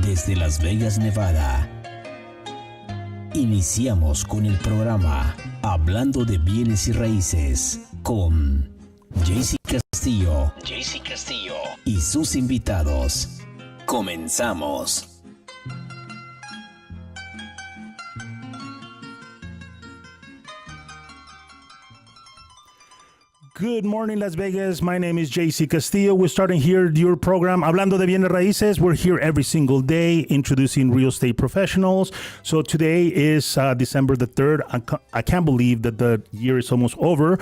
desde Las Vegas, Nevada. Iniciamos con el programa Hablando de bienes y raíces con Castillo y sus invitados. Comenzamos. Good morning, Las Vegas. My name is JC Castillo. We're starting here your program, Hablando de bienes y raíces. We're here every single day introducing real estate professionals. So today is December the 3rd. I can't believe that the year is almost over.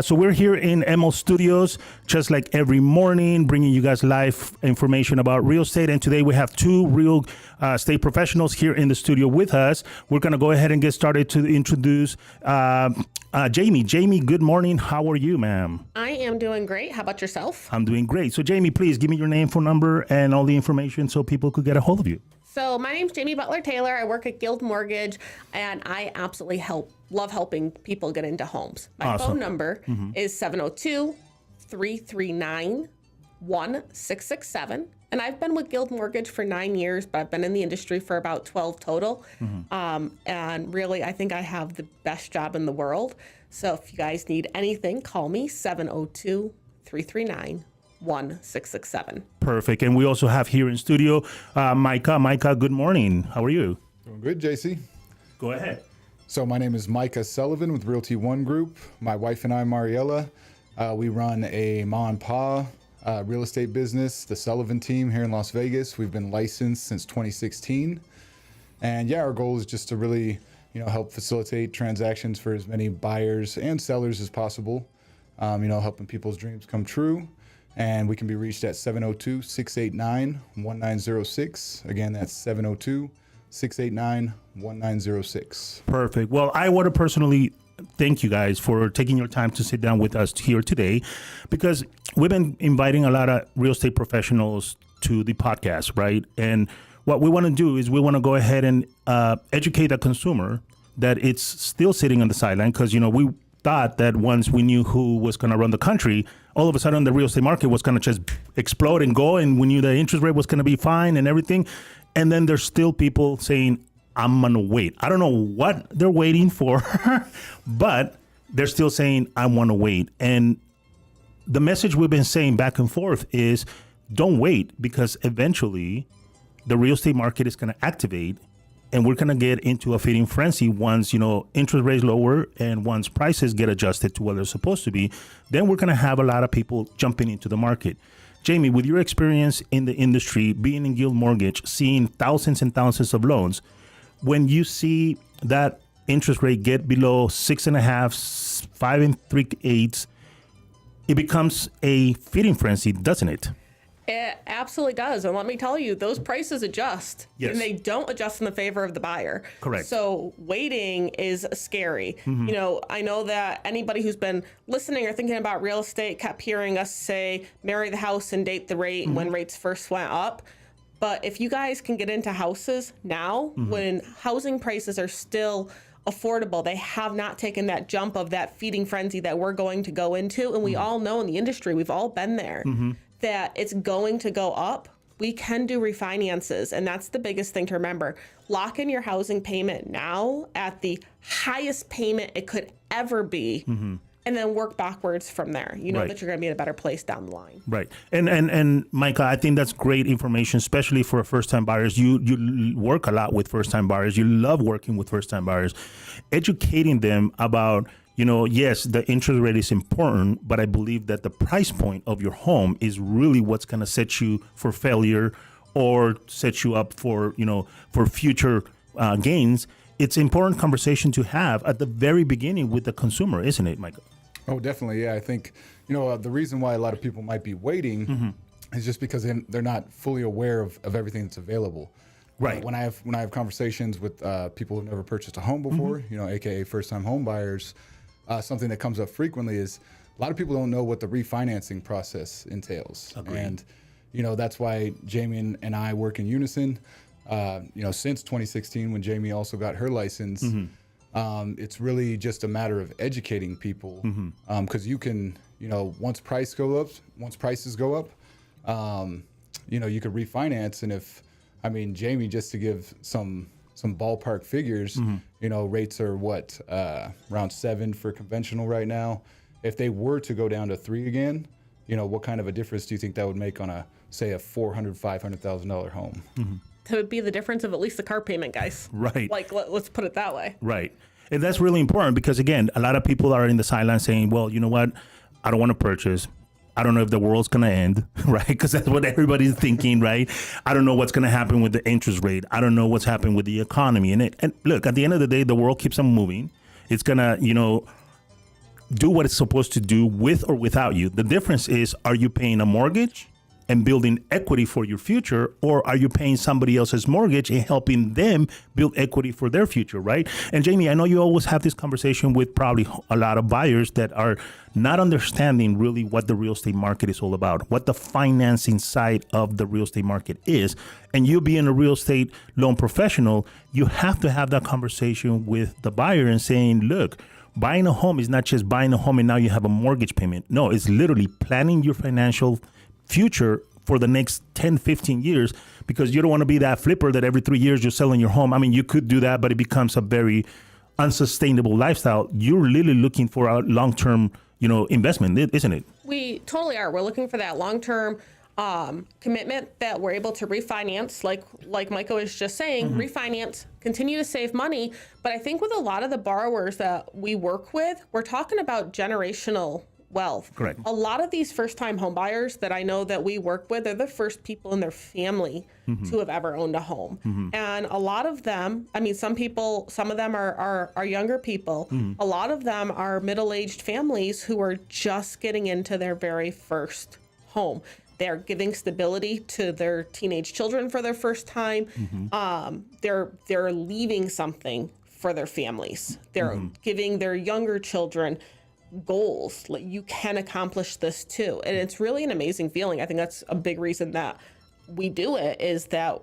So we're here in ML Studios, just like every morning, bringing you guys live information about real estate. And today we have two real estate professionals here in the studio with us. We're going to go ahead and get started to introduce Jamie. Jamie, good morning. How are you, ma'am? I am doing great. How about yourself? I'm doing great. So, Jamie, please give me your name, phone number, and all the information so people could get a hold of you. So, my name's Jamie Butler Taylor. I work at Guild Mortgage, and I absolutely love helping people get into homes. My phone number is 702-339-1667. And I've been with Guild Mortgage for 9 years, but I've been in the industry for about 12 total. And really, I think I have the best job in the world. So if you guys need anything, call me 702-339-1667. Perfect. And we also have here in studio, Micah. Micah, good morning. How are you? Doing good, JC. Go ahead. So my name is Micah Sullivan with Realty One Group. My wife and I, Mariella, we run a ma and pa real estate business, the Sullivan team here in Las Vegas. We've been licensed since 2016. And yeah, our goal is just to really, help facilitate transactions for as many buyers and sellers as possible, helping people's dreams come true. And we can be reached at 702-689-1906. Again, that's 702-689-1906. Perfect. Well, I want to personally thank you guys for taking your time to sit down with us here today, because we've been inviting a lot of real estate professionals to the podcast, right? And what we want to do is we want to go ahead and educate the consumer that it's still sitting on the sideline, because, we thought that once we knew who was going to run the country, all of a sudden the real estate market was going to just explode and go, and we knew the interest rate was going to be fine and everything. And then there's still people saying, I'm going to wait. I don't know what they're waiting for, but they're still saying, I want to wait. And the message we've been saying back and forth is don't wait, because eventually the real estate market is going to activate, and we're going to get into a feeding frenzy once, interest rates lower and once prices get adjusted to what they're supposed to be. Then we're going to have a lot of people jumping into the market. Jamie, with your experience in the industry, being in Guild Mortgage, seeing thousands and thousands of loans, when you see that interest rate get below 6.5, 5 3/8, it becomes a feeding frenzy, doesn't it? It absolutely does. And let me tell you, those prices adjust. Yes. And they don't adjust in the favor of the buyer. Correct. So waiting is scary. I know that anybody who's been listening or thinking about real estate kept hearing us say, marry the house and date the rate when rates first went up. But if you guys can get into houses now, when housing prices are still affordable, they have not taken that jump of that feeding frenzy that we're going to go into. And we all know in the industry, we've all been there, that it's going to go up. We can do refinances. And that's the biggest thing to remember. Lock in your housing payment now at the highest payment it could ever be. And then work backwards from there. You know that you're going to be in a better place down the line. Right. And Micah, I think that's great information, especially for first-time buyers. You work a lot with first-time buyers. You love working with first-time buyers. Educating them about, yes, the interest rate is important, but I believe that the price point of your home is really what's going to set you for failure or set you up for, for future gains. It's an important conversation to have at the very beginning with the consumer, isn't it, Michael? Oh, definitely. Yeah, I think, the reason why a lot of people might be waiting is just because they're not fully aware of everything that's available. Right. When I have conversations with people who've never purchased a home before, AKA first-time home buyers, something that comes up frequently is a lot of people don't know what the refinancing process entails. Agreed. And, that's why Jamie and I work in unison. Since 2016, when Jamie also got her license, it's really just a matter of educating people, because you can, once prices go up, you could refinance, and if I mean, Jamie, just to give some ballpark figures, rates are around 7 for conventional right now. If they were to go down to 3 again, what kind of a difference do you think that would make on a $400,000, $500,000 home? That would be the difference of at least the car payment, guys. Right. Like, let's put it that way. Right. And that's really important because, again, a lot of people are in the sidelines saying, well, you know what? I don't want to purchase. I don't know if the world's going to end, right? Because that's what everybody's thinking, right? I don't know what's going to happen with the interest rate. I don't know what's happening with the economy. And look, at the end of the day, the world keeps on moving. It's going to, do what it's supposed to do with or without you. The difference is, are you paying a mortgage and building equity for your future, or are you paying somebody else's mortgage and helping them build equity for their future, right? And Jamie, I know you always have this conversation with probably a lot of buyers that are not understanding really what the real estate market is all about, what the financing side of the real estate market is. And you being a real estate loan professional, you have to have that conversation with the buyer and saying, look, buying a home is not just buying a home and now you have a mortgage payment. No, it's literally planning your financial future for the next 10, 15 years, because you don't want to be that flipper that every 3 years you're selling your home. I mean, you could do that, but it becomes a very unsustainable lifestyle. You're really looking for a long-term, investment, isn't it? We totally are. We're looking for that long-term commitment that we're able to refinance, like Michael was just saying, refinance, continue to save money. But I think with a lot of the borrowers that we work with, we're talking about generational wealth. Correct. A lot of these first-time home buyers that I know that we work with are the first people in their family to have ever owned a home. And a lot of them, I mean, some of them are younger people. A lot of them are middle-aged families who are just getting into their very first home. They're giving stability to their teenage children for their first time. They're leaving something for their families. They're giving their younger children goals. Like, you can accomplish this too. And it's really an amazing feeling. I think that's a big reason that we do it, is that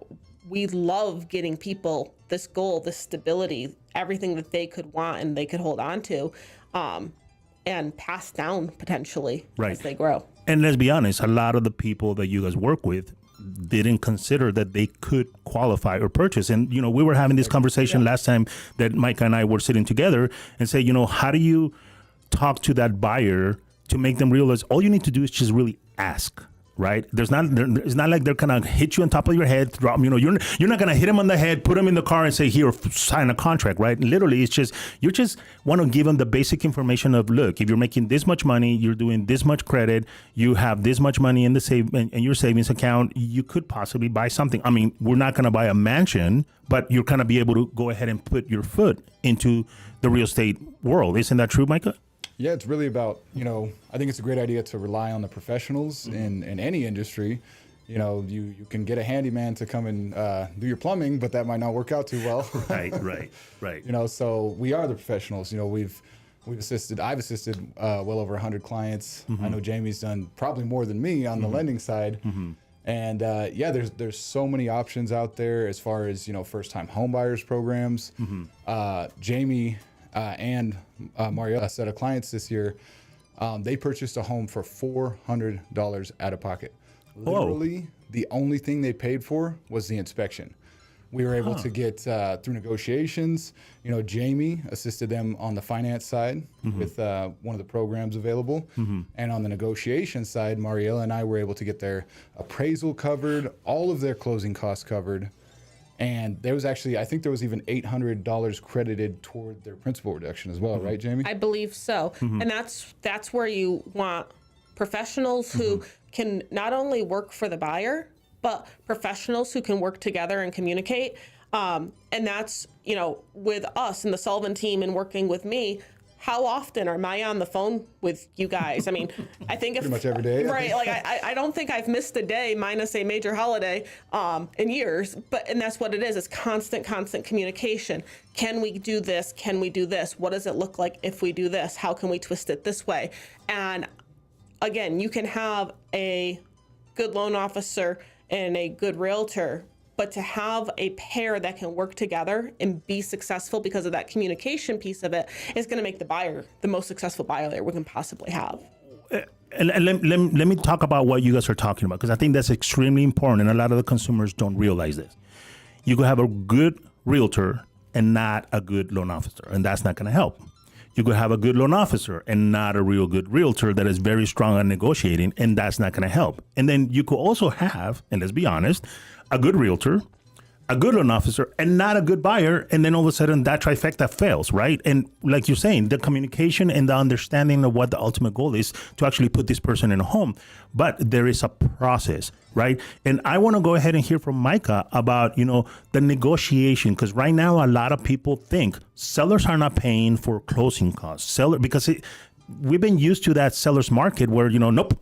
we love getting people this goal, this stability, everything that they could want and they could hold on to, and pass down potentially as they grow. And let's be honest, a lot of the people that you guys work with didn't consider that they could qualify or purchase. And, we were having this conversation last time that Mike and I were sitting together and say, how do you talk to that buyer to make them realize all you need to do is just really ask, right? It's not like they're gonna hit you on top of your head, drop, you're not gonna hit them on the head, put them in the car and say, here, sign a contract, right? Literally, it's just, you just want to give them the basic information of, look, if you're making this much money, you're doing this much credit, you have this much money in in your savings account, you could possibly buy something. I mean, we're not gonna buy a mansion, but you're gonna be able to go ahead and put your foot into the real estate world. Isn't that true, Micah? Yeah, it's really about, I think it's a great idea to rely on the professionals in any industry. You can get a handyman to come and do your plumbing, but that might not work out too well. Right. So we are the professionals. I've assisted well over 100 clients. I know Jamie's done probably more than me on the lending side. And there's so many options out there as far as, first-time home buyers programs. Jamie and Mario, a set of clients this year, they purchased a home for $400 out of pocket. Literally, the only thing they paid for was the inspection. We were able to get through negotiations. Jamie assisted them on the finance side with one of the programs available. And on the negotiation side, Mariella and I were able to get their appraisal covered, all of their closing costs covered. And there was actually, I think there was even $800 credited toward their principal reduction as well, right, Jamie? I believe so. And that's where you want professionals who can not only work for the buyer, but professionals who can work together and communicate. And that's, with us and the Sullivan team and working with me, how often am I on the phone with you guys? I mean, I think pretty much every day. Right. Like I don't think I've missed a day minus a major holiday in years. And that's what it is. It's constant communication. Can we do this? Can we do this? What does it look like if we do this? How can we twist it this way? And again, you can have a good loan officer and a good realtor, but to have a pair that can work together and be successful because of that communication piece of it is going to make the buyer the most successful buyer that we can possibly have. And let me talk about what you guys are talking about, because I think that's extremely important, and a lot of the consumers don't realize this. You could have a good realtor and not a good loan officer, and that's not going to help. You could have a good loan officer and not a real good realtor that is very strong on negotiating, and that's not going to help. And then you could also have, and let's be honest, a good realtor, a good loan officer, and not a good buyer, and then all of a sudden that trifecta fails, right? And like you're saying, the communication and the understanding of what the ultimate goal is to actually put this person in a home. But there is a process, right? And I want to go ahead and hear from Micah about, the negotiation, because right now a lot of people think sellers are not paying for closing costs. Because we've been used to that seller's market where, nope,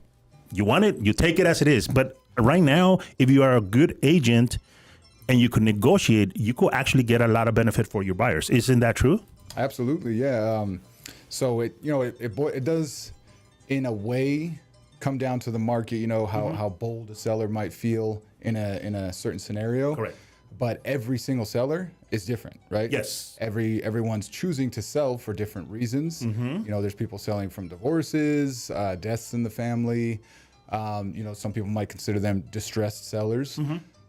you want it, you take it as it is. But right now, if you are a good agent and you could negotiate, you could actually get a lot of benefit for your buyers. Isn't that true? Absolutely, yeah. So it does, in a way, come down to the market. How bold a seller might feel in a certain scenario. Correct. But every single seller is different, right? Yes. Everyone's choosing to sell for different reasons. There's people selling from divorces, deaths in the family. Some people might consider them distressed sellers.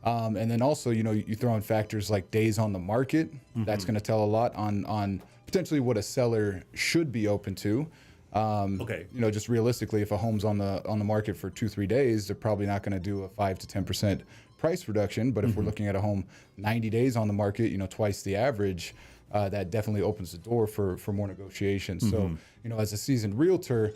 And then also, you throw in factors like days on the market. That's going to tell a lot on potentially what a seller should be open to. Okay. Just realistically, if a home's on the market for 2-3 days, they're probably not going to do a 5 to 10% price reduction. But if we're looking at a home 90 days on the market, twice the average, that definitely opens the door for more negotiations. So, as a seasoned realtor,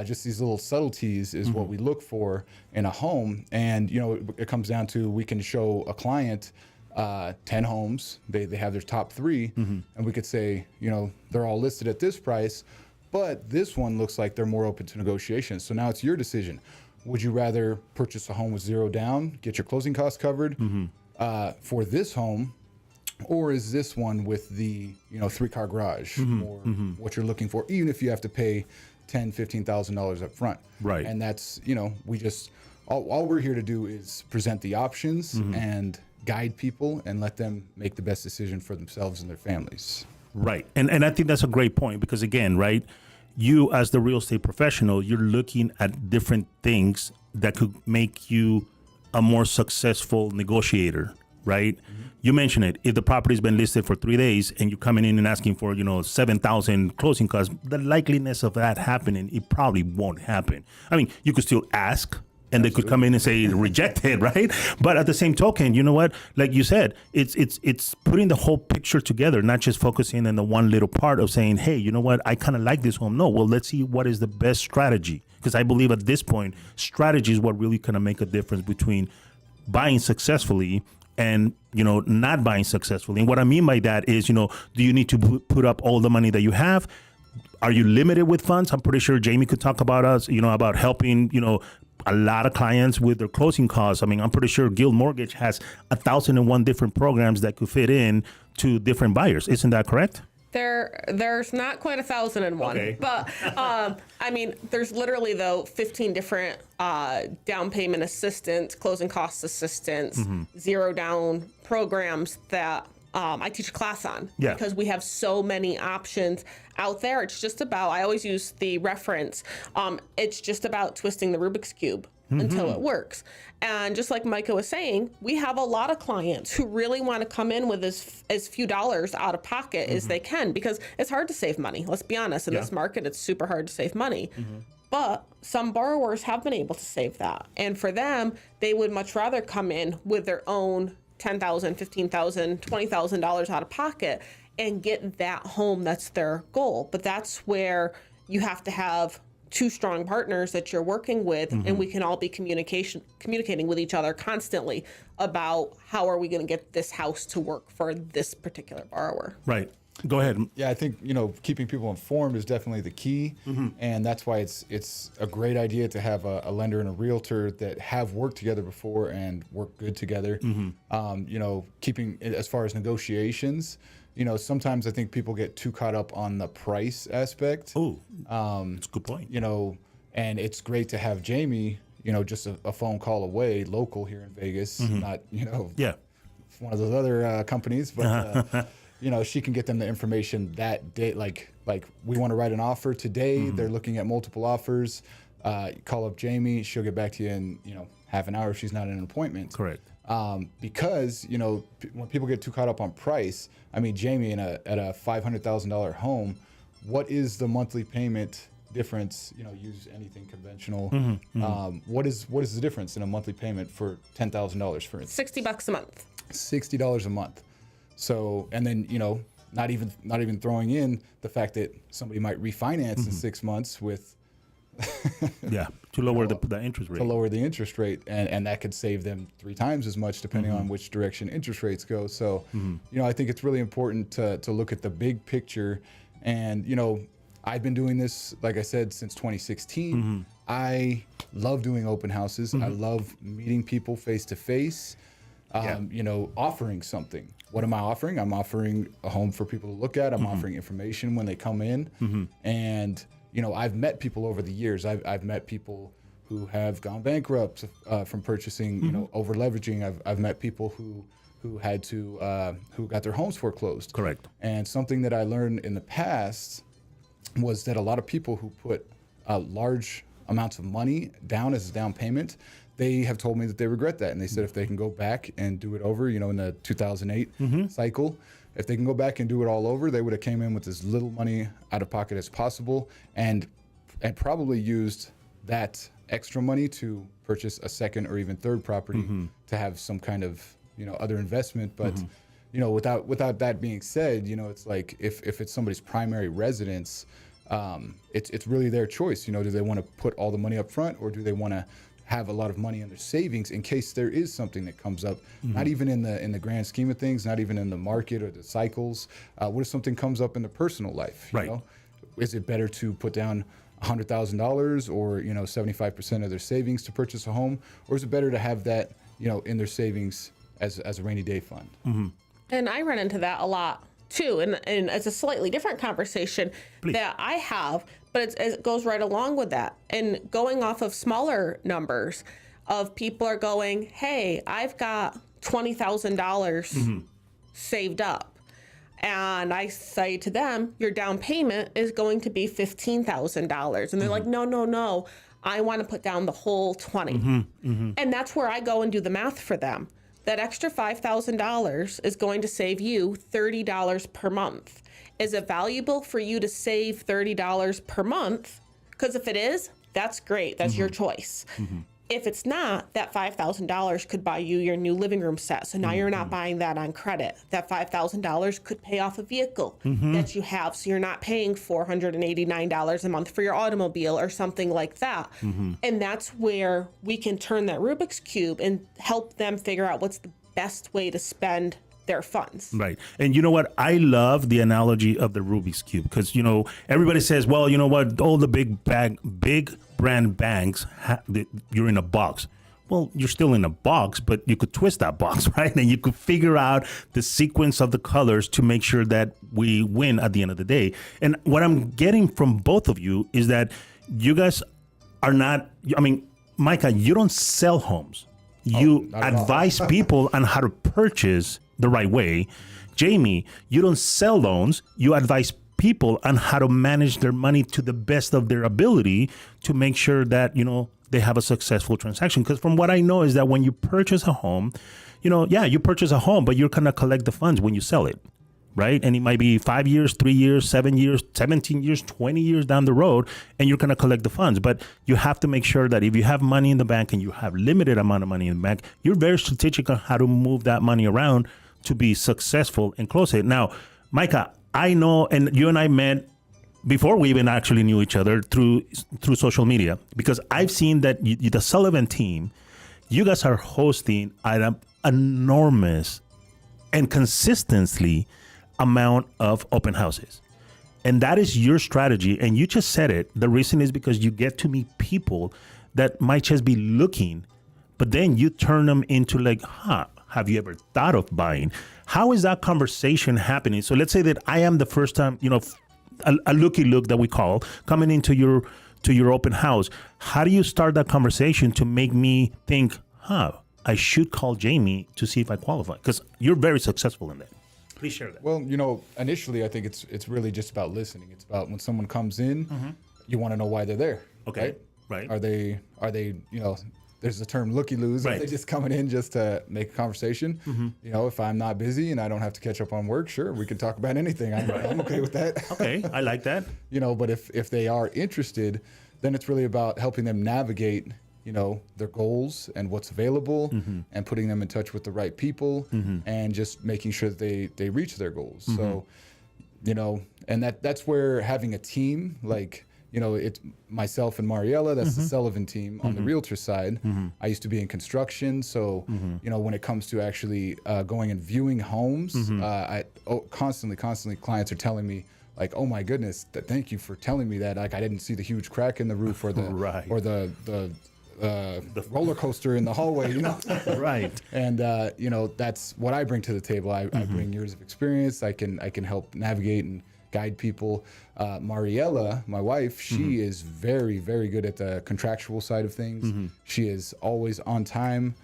just these little subtleties is what we look for in a home. And, it comes down to, we can show a client 10 homes, they have their top 3, and we could say, they're all listed at this price, but this one looks like they're more open to negotiations. So now it's your decision. Would you rather purchase a home with 0 down, get your closing costs covered for this home? Or is this one with the 3-car garage or what you're looking for, even if you have to pay $10,000-$15,000 up front? Right. And that's, we just, all we're here to do is present the options and guide people and let them make the best decision for themselves and their families. Right. And I think that's a great point, because again, right, you as the real estate professional, you're looking at different things that could make you a more successful negotiator, right? You mentioned it. If the property's been listed for 3 days and you're coming in and asking for, 7,000 closing costs, the likeliness of that happening, it probably won't happen. I mean, you could still ask, and they could come in and say reject it, right? But at the same token, you know what? Like you said, it's putting the whole picture together, not just focusing on the one little part of saying, hey, you know what? I kind of like this home. No, well, let's see what is the best strategy. Because I believe at this point, strategy is what really kind of make a difference between buying successfully and, not buying successfully. And what I mean by that is, do you need to put up all the money that you have? Are you limited with funds? I'm pretty sure Jamie could talk about us, about helping, a lot of clients with their closing costs. I mean, I'm pretty sure Guild Mortgage has 1,001 different programs that could fit in to different buyers. Isn't that correct? There's not quite 1,001, okay. But there's literally 15 different down payment assistance, closing cost assistance, 0 down programs that I teach a class on. Yeah. Because we have so many options out there. It's just about, I always use the reference, it's just about twisting the Rubik's Cube until it works. And just like Micah was saying, we have a lot of clients who really want to come in with as few dollars out of pocket as they can, because it's hard to save money. Let's be honest. In this market, it's super hard to save money. But some borrowers have been able to save that. And for them, they would much rather come in with their own $10,000, $15,000, $20,000 out of pocket and get that home. That's their goal. But that's where you have to have 2 strong partners that you're working with, and we can all be communicating with each other constantly about how are we going to get this house to work for this particular borrower. Right. Go ahead. Yeah, I think, keeping people informed is definitely the key. And that's why it's a great idea to have a lender and a realtor that have worked together before and work good together. Keeping it as far as negotiations, sometimes I think people get too caught up on the price aspect. Oh, that's a good point. And it's great to have Jamie, just a phone call away, local here in Vegas, not, one of those other companies, but she can get them the information that day. Like we want to write an offer today. They're looking at multiple offers. Call up Jamie. She'll get back to you in, half an hour if she's not in an appointment. Correct. Because, when people get too caught up on price, I mean, Jamie, at a $500,000 home, what is the monthly payment difference? Use anything conventional. What is the difference in a monthly payment for $10,000, for instance? $60 a month. $60 a month. So, and then, not even throwing in the fact that somebody might refinance in 6 months with to lower the interest rate. To lower the interest rate, and that could save them 3 times as much depending on which direction interest rates go. So, I think it's really important to look at the big picture. And, I've been doing this, like I said, since 2016. I love doing open houses. I love meeting people face to face, offering something. What am I offering? I'm offering a home for people to look at. I'm offering information when they come in. And, I've met people over the years. I've met people who have gone bankrupt from purchasing, over leveraging. I've met people who had to, who got their homes foreclosed. Correct. And something that I learned in the past was that a lot of people who put large amounts of money down as a down payment, they have told me that they regret that. And they said if they can go back and do it over, in the 2008 cycle, if they can go back and do it all over, they would have came in with as little money out of pocket as possible and probably used that extra money to purchase a second or even third property to have some kind of, other investment. But, without that being said, it's like if it's somebody's primary residence, it's really their choice. Do they want to put all the money up front, or do they want to have a lot of money in their savings in case there is something that comes up, not even in the grand scheme of things, not even in the market or the cycles. What if something comes up in the personal life? Right. Is it better to put down $100,000 or 75% of their savings to purchase a home, or is it better to have that in their savings as a rainy day fund? And I run into that a lot too, and it's a slightly different conversation that I have, but it goes right along with that. And going off of smaller numbers of people are going, hey, I've got $20,000 saved up. And I say to them, your down payment is going to be $15,000. And they're like, no, I want to put down the whole 20. And that's where I go and do the math for them. That extra $5,000 is going to save you $30 per month. Is it valuable for you to save $30 per month? Because if it is, that's great. That's your choice. If it's not, that $5,000 could buy you your new living room set. So now you're not buying that on credit. That $5,000 could pay off a vehicle that you have. So you're not paying $489 a month for your automobile or something like that. And that's where we can turn that Rubik's Cube and help them figure out what's the best way to spend their funds. Right. And you know what? I love the analogy of the Rubik's Cube because, everybody says, well, you know what? All the big brand banks, you're in a box. Well, you're still in a box, but you could twist that box, right? And you could figure out the sequence of the colors to make sure that we win at the end of the day. And what I'm getting from both of you is that you guys are not, Micah, you don't sell homes. You advise people on how to purchase the right way. Jamie, you don't sell loans. You advise people on how to manage their money to the best of their ability to make sure that, they have a successful transaction. Because from what I know is that when you purchase a home, you purchase a home, but you're going to collect the funds when you sell it, right? And it might be 5 years, 3 years, 7 years, 17 years, 20 years down the road, and you're going to collect the funds. But you have to make sure that if you have money in the bank and you have limited amount of money in the bank, you're very strategic on how to move that money around to be successful and close it. Now, Micah, I know, and you and I met before we even actually knew each other through social media, because I've seen that the Sullivan team, you guys are hosting an enormous and consistently amount of open houses. And that is your strategy. And you just said it. The reason is because you get to meet people that might just be looking, but then you turn them into like, have you ever thought of buying? How is that conversation happening? So let's say that I am the first time, a looky look that we call, coming into your open house. How do you start that conversation to make me think, I should call Jamie to see if I qualify? Because you're very successful in that. Please share that. Well, initially I think it's really just about listening. It's about when someone comes in, you want to know why they're there. Okay. Right? Right. Are they, there's the term looky-loos. Right. Are they just coming in just to make a conversation? If I'm not busy and I don't have to catch up on work, sure, we can talk about anything. I'm okay with that. Okay, I like that. But if they are interested, then it's really about helping them navigate, their goals and what's available, and putting them in touch with the right people, and just making sure that they reach their goals. So, and that's where having a team, like, it's myself and Mariella, that's the Sullivan team on the realtor side. I used to be in construction. So, when it comes to actually going and viewing homes, constantly clients are telling me, like, oh my goodness, thank you for telling me that. Like, I didn't see the huge crack in the roof or the roller coaster in the hallway, Right. And that's what I bring to the table. I bring years of experience. I can help navigate and guide people. Mariella, my wife, she is very, very good at the contractual side of things. She is always on time.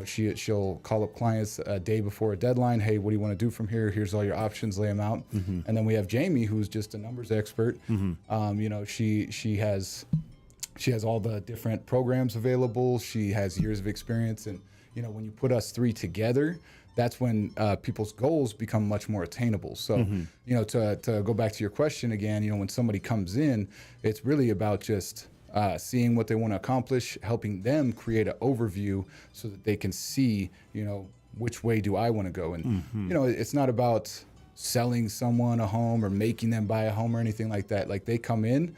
She'll call up clients a day before a deadline. Hey, what do you want to do from here? Here's all your options, lay them out. And then we have Jamie, who's just a numbers expert. She has all the different programs available. She has years of experience. And, when you put us three together, that's when people's goals become much more attainable. So, to go back to your question again, when somebody comes in, it's really about just seeing what they want to accomplish, helping them create an overview so that they can see, which way do I want to go? And, it's not about selling someone a home or making them buy a home or anything like that. Like, they come in,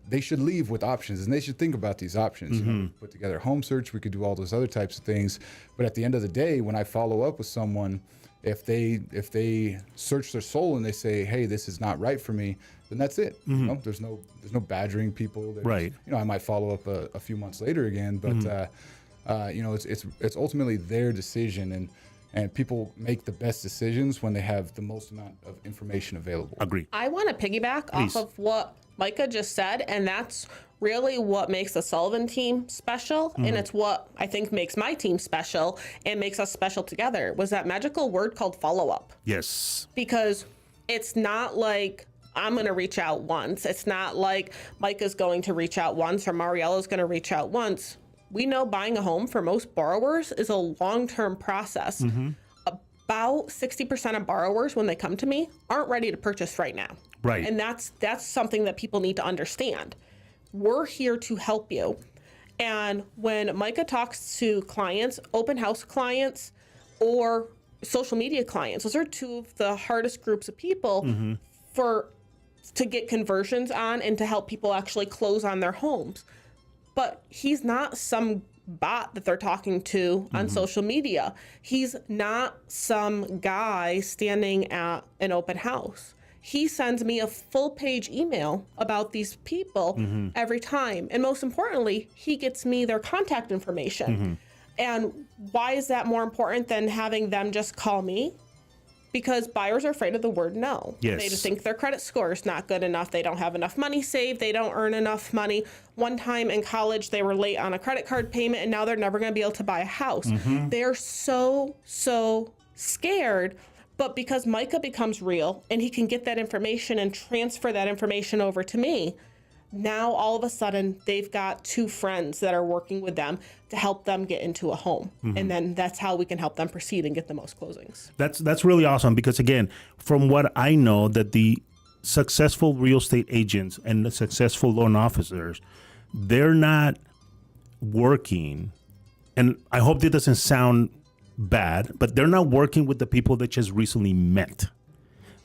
they should leave with options, and they should think about these options. We put together a home search, we could do all those other types of things. But at the end of the day, when I follow up with someone, if they search their soul and they say, hey, this is not right for me, then that's it. There's no badgering people. Right. I might follow up a few months later again, but it's ultimately their decision, and people make the best decisions when they have the most amount of information available. Agree. I want to piggyback off of what Micah just said, and that's really what makes the Sullivan team special, and it's what I think makes my team special and makes us special together, was that magical word called follow-up. Yes. Because it's not like I'm going to reach out once. It's not like Micah's going to reach out once or Mariella's going to reach out once. We know buying a home for most borrowers is a long-term process. About 60% of borrowers, when they come to me, aren't ready to purchase right now. Right. And that's something that people need to understand. We're here to help you. And when Micah talks to clients, open house clients or social media clients, those are two of the hardest groups of people to get conversions on and to help people actually close on their homes. But he's not some bot that they're talking to on social media. He's not some guy standing at an open house. He sends me a full page email about these people every time. And most importantly, he gets me their contact information. And why is that more important than having them just call me? Because buyers are afraid of the word no. Yes. They just think their credit score is not good enough. They don't have enough money saved. They don't earn enough money. One time in college, they were late on a credit card payment, and now they're never going to be able to buy a house. They're so scared. But because Micah becomes real and he can get that information and transfer that information over to me, now all of a sudden they've got two friends that are working with them to help them get into a home. And then that's how we can help them proceed and get the most closings. That's really awesome, because again, from what I know, that the successful real estate agents and the successful loan officers, they're not working, and I hope that doesn't sound bad, but they're not working with the people that just recently met.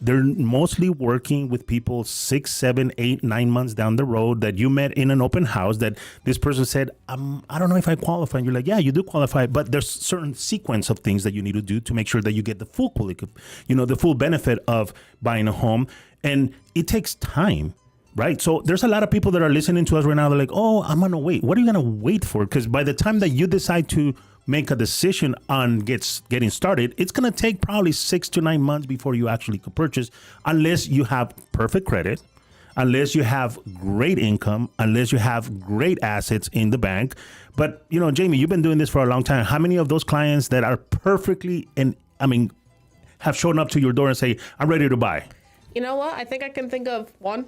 They're mostly working with people 6, 7, 8, 9 months down the road that you met in an open house, that this person said, I don't know if I qualify. And you're like, yeah, you do qualify, but there's certain sequence of things that you need to do to make sure that you get the full the full benefit of buying a home. And it takes time, right? So there's a lot of people that are listening to us right now. They're like, oh, I'm going to wait. What are you going to wait for? Because by the time that you decide to make a decision on getting started, it's going to take probably 6 to 9 months before you actually could purchase, unless you have perfect credit, unless you have great income, unless you have great assets in the bank. But, Jamie, you've been doing this for a long time. How many of those clients that are perfectly, have shown up to your door and say, I'm ready to buy? You know what? I think I can think of one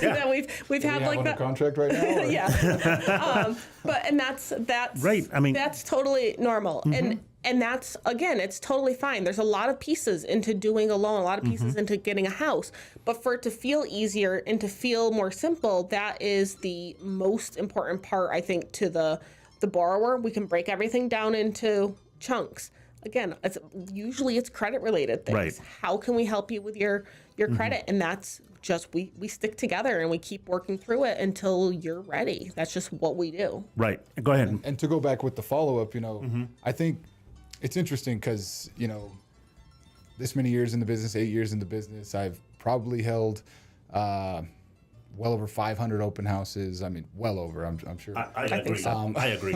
that we've had like on that a contract right now. Or? yeah. And that's right. I mean, that's totally normal. And that's, again, it's totally fine. There's a lot of pieces into doing a loan, a lot of pieces into getting a house. But for it to feel easier and to feel more simple, that is the most important part, I think, to the borrower. We can break everything down into chunks. Again, usually it's credit related things. Right. How can we help you with your credit? And that's just, we stick together and we keep working through it until you're ready. That's just what we do. Right. Go ahead. And to go back with the follow-up, I think it's interesting because, this many years in the business, 8 years in the business, I've probably held well over 500 open houses. I mean, well over, I'm sure. I agree. so. I agree.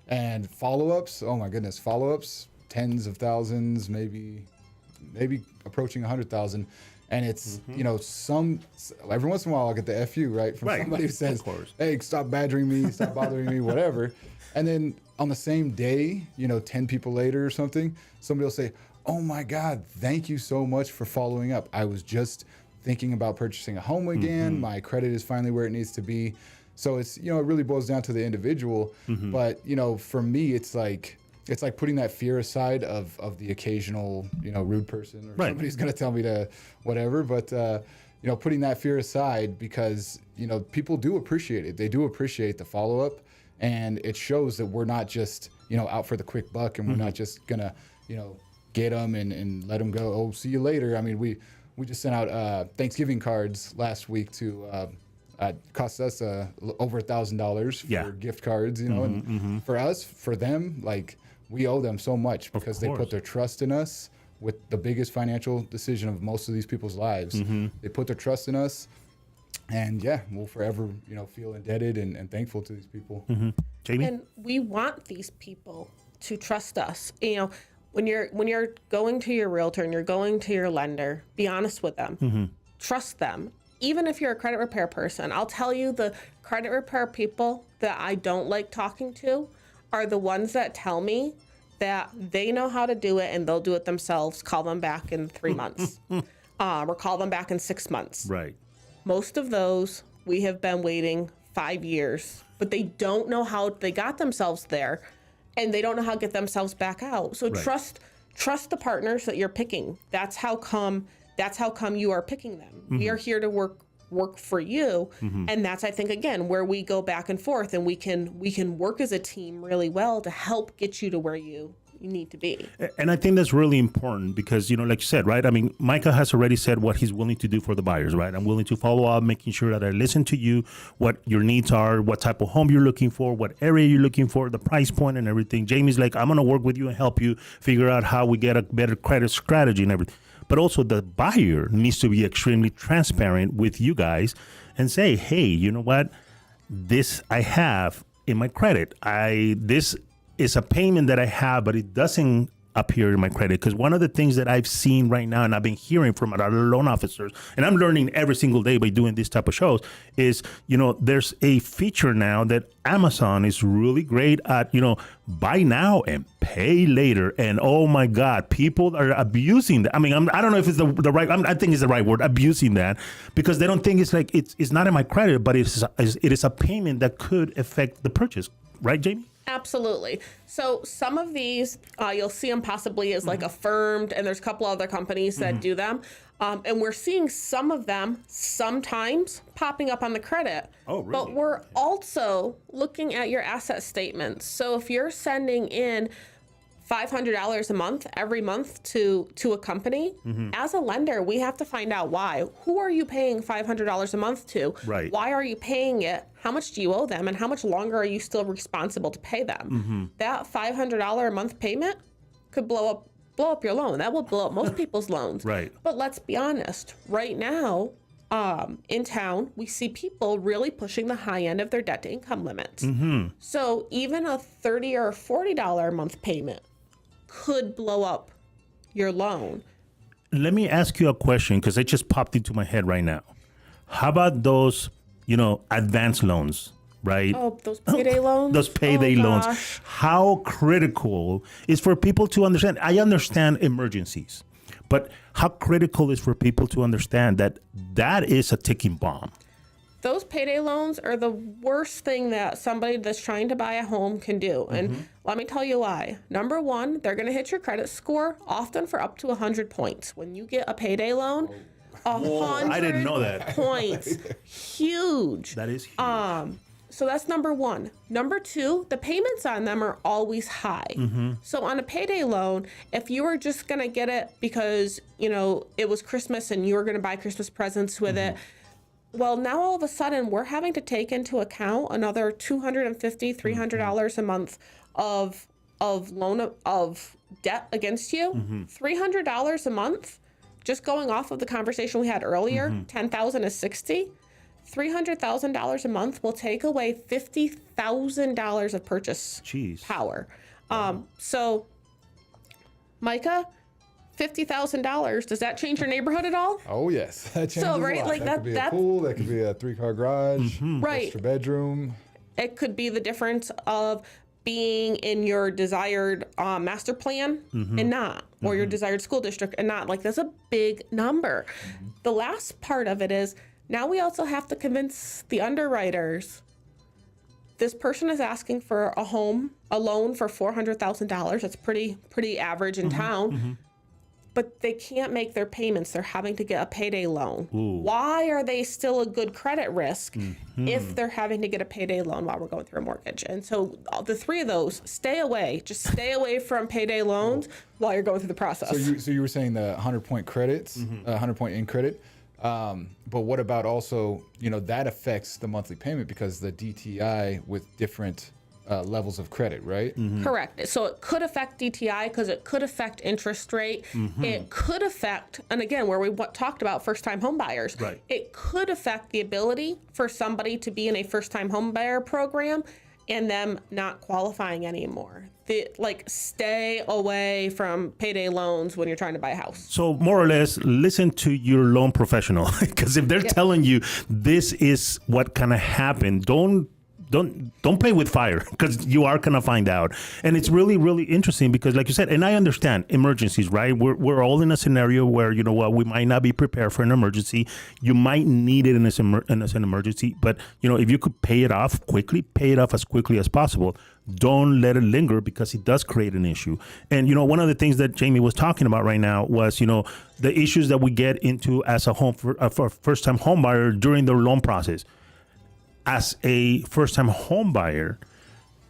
And follow-ups, oh my goodness, follow-ups, tens of thousands, maybe approaching 100,000. And it's, every once in a while I'll get the FU, right? From somebody who says, hey, stop badgering me, stop bothering me, whatever. And then on the same day, 10 people later or something, somebody will say, oh my God, thank you so much for following up. I was just thinking about purchasing a home again. My credit is finally where it needs to be. So it's, it really boils down to the individual. But, for me, it's like putting that fear aside of the occasional, rude person or somebody's going to tell me to whatever. But, putting that fear aside because, people do appreciate it. They do appreciate the follow-up. And it shows that we're not just, out for the quick buck and we're not just going to, get them and let them go. Oh, see you later. I mean, we just sent out Thanksgiving cards last week to cost us over $1,000 for gift cards, and for us, for them, like we owe them so much because they put their trust in us with the biggest financial decision of most of these people's lives. They put their trust in us. And we'll forever, feel indebted and thankful to these people. Jamie? And we want these people to trust us. When you're going to your realtor and you're going to your lender, be honest with them. Trust them. Even if you're a credit repair person, I'll tell you the credit repair people that I don't like talking to are the ones that tell me that they know how to do it and they'll do it themselves. Call them back in 3 months or call them back in 6 months. Right. Most of those, we have been waiting 5 years, but they don't know how they got themselves there and they don't know how to get themselves back out. So trust the partners that you're picking. That's how come you are picking them. We are here to work for you. And that's, I think, again, where we go back and forth and we can work as a team really well to help get you to where you need to be. And I think that's really important because, like you said, right? I mean, Micah has already said what he's willing to do for the buyers, right? I'm willing to follow up, making sure that I listen to you, what your needs are, what type of home you're looking for, what area you're looking for, the price point and everything. Jamie's like, I'm going to work with you and help you figure out how we get a better credit strategy and everything. But also the buyer needs to be extremely transparent with you guys and say, hey, you know what? This I have in my credit. This is a payment that I have, but it doesn't appear in my credit. Because one of the things that I've seen right now, and I've been hearing from other loan officers, and I'm learning every single day by doing this type of shows, is, there's a feature now that Amazon is really great at, buy now and pay later. And oh my God, people are abusing that. I mean, I don't know if it's the right, I think it's the right word, abusing that, because they don't think it's like, it's not in my credit, but it is a payment that could affect the purchase. Right, Jamie? Absolutely. So some of these, you'll see them possibly as like Affirmed, and there's a couple other companies that do them. And we're seeing some of them sometimes popping up on the credit. Oh, really? But we're also looking at your asset statements. So if you're sending in $500 a month every month to a company, as a lender, we have to find out why. Who are you paying $500 a month to? Right. Why are you paying it? How much do you owe them? And how much longer are you still responsible to pay them? That $500 a month payment could blow up your loan. That will blow up most people's loans. Right. But let's be honest. Right now, in town, we see people really pushing the high end of their debt to income limits. So even a $30 or $40 a month payment could blow up your loan. Let me ask you a question, because it just popped into my head right now. How about those, advanced loans, right? Oh, those payday loans? Those payday loans. How critical is for people to understand? I understand emergencies, But how critical is for people to understand that that is a ticking bomb? Those payday loans are the worst thing that somebody that's trying to buy a home can do. And let me tell you why. Number one, they're going to hit your credit score often for up to 100 points. When you get a payday loan, 100 I didn't know that. points. Huge. That is huge. So that's number one. Number two, the payments on them are always high. So on a payday loan, if you were just going to get it because, it was Christmas and you were going to buy Christmas presents with it, well, now all of a sudden we're having to take into account another $250, $300 a month of loan of debt against you. $300 a month, just going off of the conversation we had earlier, 10,000 is 60. $300,000 a month will take away $50,000 of purchase power. So, Micah, $50,000, does that change your neighborhood at all? Oh yes, that changes So, right, a lot. like that could be a pool, that could be a 3-car garage, Right. extra bedroom. It could be the difference of being in your desired master plan and not, or your desired school district and not. Like, that's a big number. The last part of it is, now we also have to convince the underwriters this person is asking for a loan for $400,000. That's pretty average in town. But they can't make their payments. They're having to get a payday loan. Why are they still a good credit risk if they're having to get a payday loan while we're going through a mortgage? And so the three of those, stay away. Just stay away from payday loans while you're going through the process. So you were saying the 100-point credits, 100-point in credit. But what about also, that affects the monthly payment because the DTI with different levels of credit, right? Correct. So it could affect DTI because it could affect interest rate. It could affect, and again, where we talked about first-time home buyers, it could affect the ability for somebody to be in a first-time home buyer program and them not qualifying anymore. Stay away from payday loans when you're trying to buy a house. So more or less, listen to your loan professional, because if they're telling you this is what kind of happened, don't play with fire, because you are gonna find out. And it's really, really interesting because, like you said, and I understand emergencies, right? We're all in a scenario where, we might not be prepared for an emergency. You might need it as an emergency, but if you could pay it off quickly, pay it off as quickly as possible. Don't let it linger, because it does create an issue. And one of the things that Jamie was talking about right now was the issues that we get into as a first-time home buyer during the loan process. As a first-time home buyer,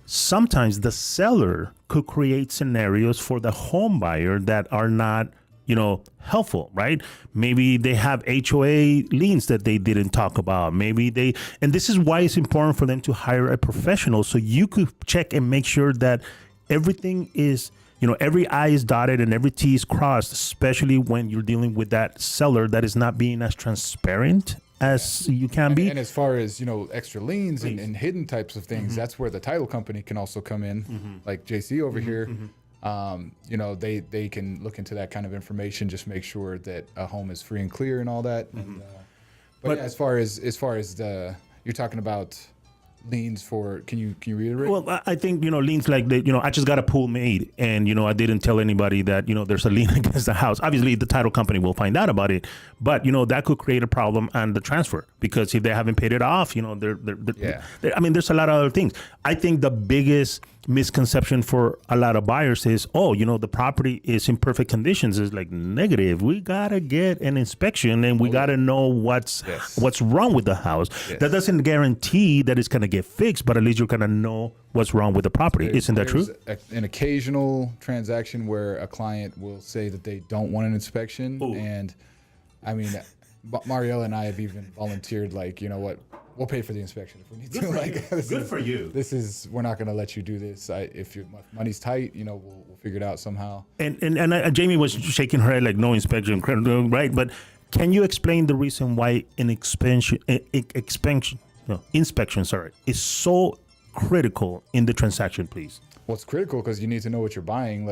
sometimes the seller could create scenarios for the home buyer that are not, helpful, right? Maybe they have HOA liens that they didn't talk about. And this is why it's important for them to hire a professional, so you could check and make sure that everything is, every I is dotted and every T is crossed, especially when you're dealing with that seller that is not being as transparent as you can be. And as far as, extra liens and hidden types of things, that's where the title company can also come in, like JC over here. They can look into that kind of information, just make sure that a home is free and clear and all that. But as far as you're talking about liens for, can you reiterate? Well, I think, liens like that, I just got a pool made and, I didn't tell anybody that, there's a lien against the house. Obviously, the title company will find out about it, but, that could create a problem on the transfer, because if they haven't paid it off, there's a lot of other things. I think the biggest misconception for a lot of buyers is, the property is in perfect conditions. Is like negative. We gotta get an inspection and we gotta know what's wrong with the house. That doesn't guarantee that it's gonna get fixed, but at least you're gonna know what's wrong with the property. Isn't that true? An occasional transaction where a client will say that they don't want an inspection. And I mean, Mariella and I have even volunteered, we'll pay for the inspection if we need to. Good for you. We're not going to let you do this. If your money's tight, we'll figure it out somehow. And Jamie was shaking her head like no inspection, right? But can you explain the reason why an inspection is so critical in the transaction, please? Well, it's critical because you need to know what you're buying.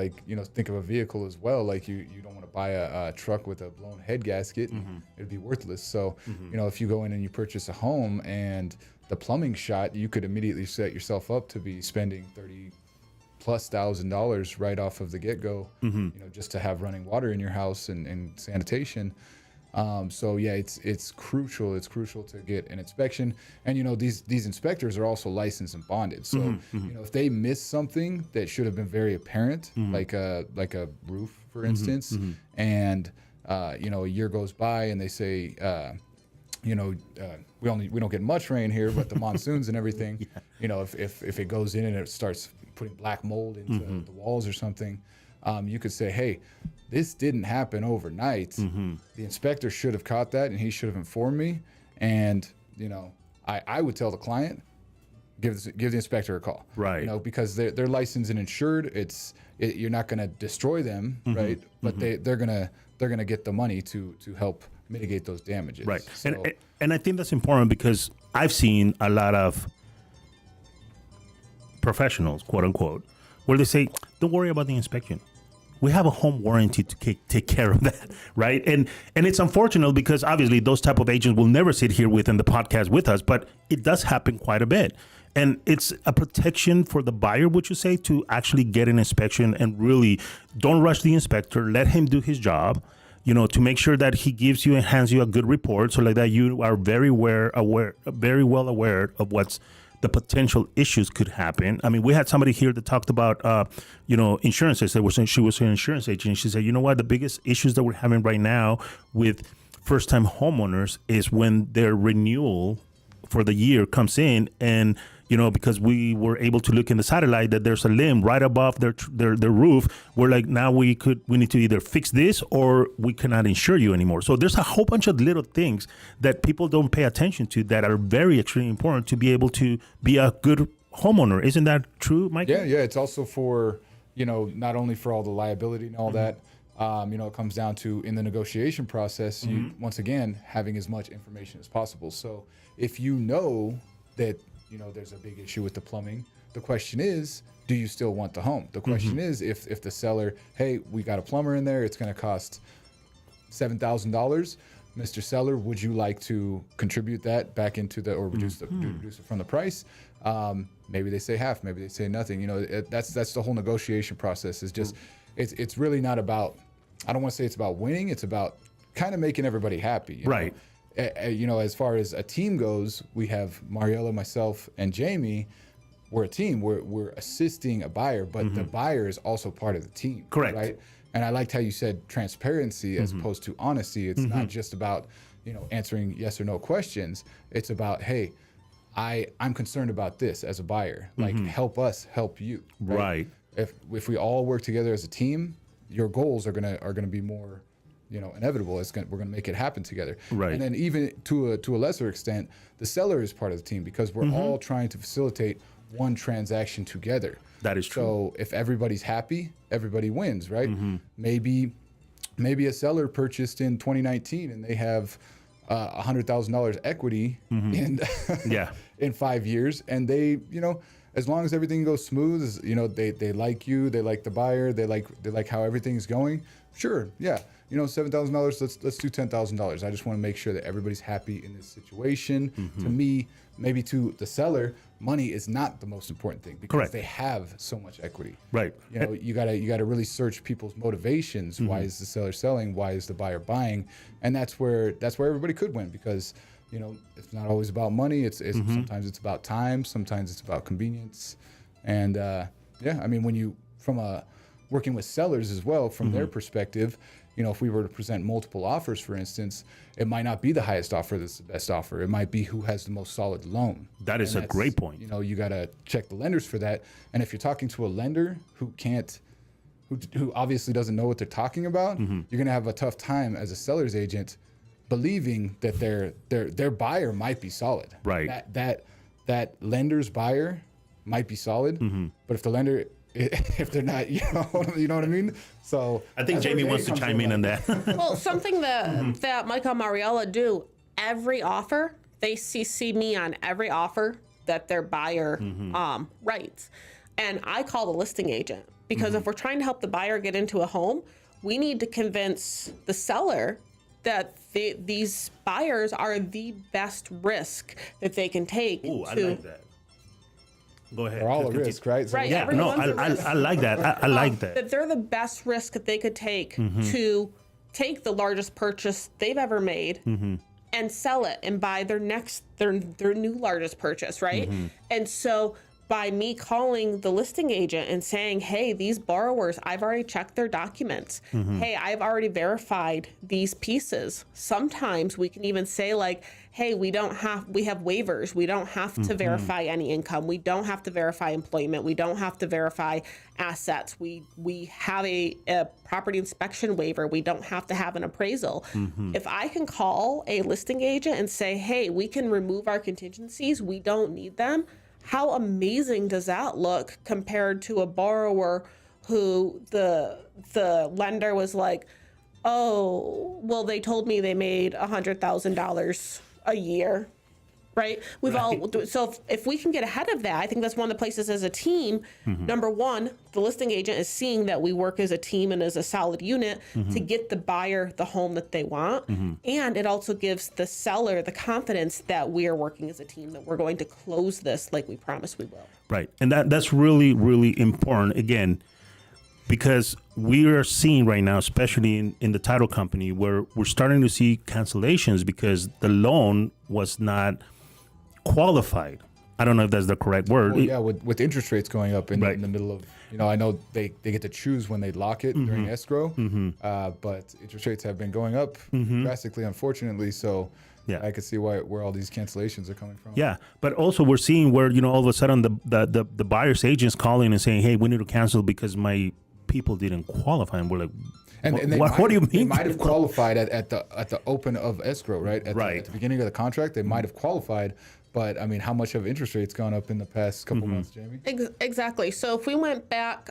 Think of a vehicle as well. You don't want to buy a truck with a blown head gasket. It'd be worthless. So, if you go in and you purchase a home and the plumbing shot, you could immediately set yourself up to be spending plus $1,000 right off of the get-go, just to have running water in your house and sanitation. So yeah, it's crucial. It's crucial to get an inspection, and these inspectors are also licensed and bonded. So if they miss something that should have been very apparent, like a roof, for instance, and a year goes by and they say, we don't get much rain here, but the monsoons and everything, if it goes in and it starts putting black mold into the walls or something, you could say, hey, this didn't happen overnight. The inspector should have caught that and he should have informed me. And, I would tell the client, give the inspector a call. Right. Because they're licensed and insured. You're not going to destroy them, right? But they're gonna get the money to help mitigate those damages. Right. So, and I think that's important because I've seen a lot of professionals, quote unquote, where they say, don't worry about the inspection. We have a home warranty to take care of that, right? And it's unfortunate because obviously those type of agents will never sit here within the podcast with us, but it does happen quite a bit. And it's a protection for the buyer, would you say, to actually get an inspection and really don't rush the inspector, let him do his job, to make sure that he gives you and hands you a good report. So like that, you are very well aware of what's the potential issues could happen. I mean, we had somebody here that talked about, insurances. She was an insurance agent. She said, you know what, the biggest issues that we're having right now with first-time homeowners is when their renewal for the year comes in, and because we were able to look in the satellite that there's a limb right above their roof. We're like, now we need to either fix this or we cannot insure you anymore. So there's a whole bunch of little things that people don't pay attention to that are very extremely important to be able to be a good homeowner. Isn't that true, Mike? Yeah. It's also for, not only for all the liability and all that, it comes down to in the negotiation process, you, once again, having as much information as possible. So if you know that, there's a big issue with the plumbing, the question is, do you still want the home? The question is, if the seller, hey, we got a plumber in there, it's going to cost $7,000. Mr. Seller, would you like to contribute that back into or reduce it from the price? Maybe they say half, maybe they say nothing. That's the whole negotiation process. Is just, it's really not about, I don't want to say it's about winning. It's about kind of making everybody happy. Right. As far as a team goes, we have Mariella, myself, and Jamie. We're a team. We're assisting a buyer, but the buyer is also part of the team. Correct. Right. And I liked how you said transparency as opposed to honesty. It's not just about answering yes or no questions. It's about, hey, I'm concerned about this as a buyer. Like, help us help you. Right. If we all work together as a team, your goals are gonna be more inevitable. We're going to make it happen together. Right. And then even to a lesser extent, the seller is part of the team because we're all trying to facilitate one transaction together. That is true. So if everybody's happy, everybody wins, right? Maybe a seller purchased in 2019 and they have $100,000 equity in 5 years, and they, as long as everything goes smooth, they like you, they like the buyer, they like how everything's going. Sure, yeah. $7,000, let's do $10,000. I just want to make sure that everybody's happy in this situation. To me, maybe to the seller, money is not the most important thing because they have so much equity. Right. You gotta really search people's motivations. Why is the seller selling? Why is the buyer buying? And that's where everybody could win because it's not always about money. It's sometimes it's about time. Sometimes it's about convenience. And when working with sellers as well, from their perspective, if we were to present multiple offers, for instance, it might not be the highest offer that's the best offer. It might be who has the most solid loan. That is a great point. You got to check the lenders for that. And if you're talking to a lender who obviously doesn't know what they're talking about, you're going to have a tough time as a seller's agent believing that their buyer might be solid. Right. That lender's buyer might be solid, but if the lender, if they're not, you know what I mean? So I think Jamie wants to chime in on that. Well, something that Michael and Mariella do, every offer, they CC me on every offer that their buyer writes. And I call the listing agent because if we're trying to help the buyer get into a home, we need to convince the seller that these buyers are the best risk that they can take. Ooh, I like that. Go ahead. They're all a risk, right? So Right. Yeah, no, Everyone's I like that. I like that. That they're the best risk that they could take to take the largest purchase they've ever made and sell it and buy their new largest purchase, right? And so by me calling the listing agent and saying, hey, these borrowers, I've already checked their documents. Hey, I've already verified these pieces. Sometimes we can even say like, hey, we have waivers. We don't have to verify any income. We don't have to verify employment. We don't have to verify assets. We have a property inspection waiver. We don't have to have an appraisal. If I can call a listing agent and say, hey, we can remove our contingencies, we don't need them, how amazing does that look compared to a borrower who the lender was like, oh, well, they told me they made $100,000 a year, right? So if we can get ahead of that, I think that's one of the places as a team. Number one, the listing agent is seeing that we work as a team and as a solid unit to get the buyer the home that they want. And it also gives the seller the confidence that we are working as a team, that we're going to close this like we promised we will. Right. And that's really, really important, again, because we are seeing right now, especially in the title company, where we're starting to see cancellations because the loan was not qualified. I don't know if that's the correct word. Well, yeah, with interest rates going up in the middle of, I know they get to choose when they lock it during escrow, but interest rates have been going up drastically, unfortunately. So I could see where all these cancellations are coming from. Yeah, but also we're seeing where, all of a sudden the buyer's agent's calling and saying, hey, we need to cancel because my people didn't qualify. And we're like, what do you mean? They might have qualified at the open of escrow, right? At the beginning of the contract, they might have qualified. But I mean, how much have interest rates gone up in the past couple months, Jamie? Exactly. So if we went back